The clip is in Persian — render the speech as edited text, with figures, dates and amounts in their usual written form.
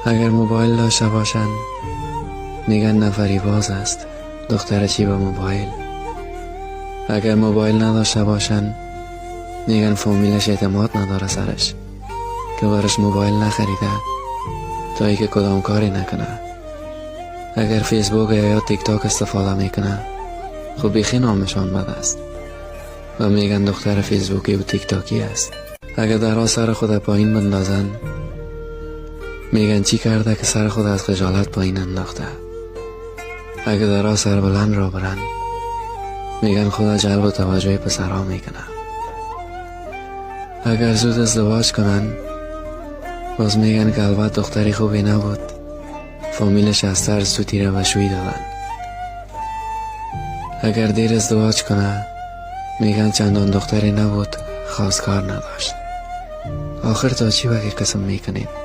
اگر موبایل داشته باشن میگن نفری باز است، دختر چی با موبایل. اگر موبایل نداشته باشن میگن فامیلش اعتماد نداره سرش که برش موبایل نخریده تا ای که کدام کاری نکنه. اگر فیسبوک یا تیک تاک استفاده میکنه خب بیخی نامشان بد است و میگن دختر فیسبوکی و تیک تاکی است. اگر درها سر خود پایین بندازن میگن چی کرده که سر خود از خجالت پایین انداخته. اگر درها سر بلند را برن میگن خدا جلب و توجه پسرها میکنه. اگر زود ازدواج کنن باز میگن که البته دختری خوبی نبود، فامیلش از ترس تو تیره و شوی دادن. اگر دیر ازدواج کنه میگن چندان دختری نبود، خواستگار نداشت. آخر تا چی وقتی قسم میکنید؟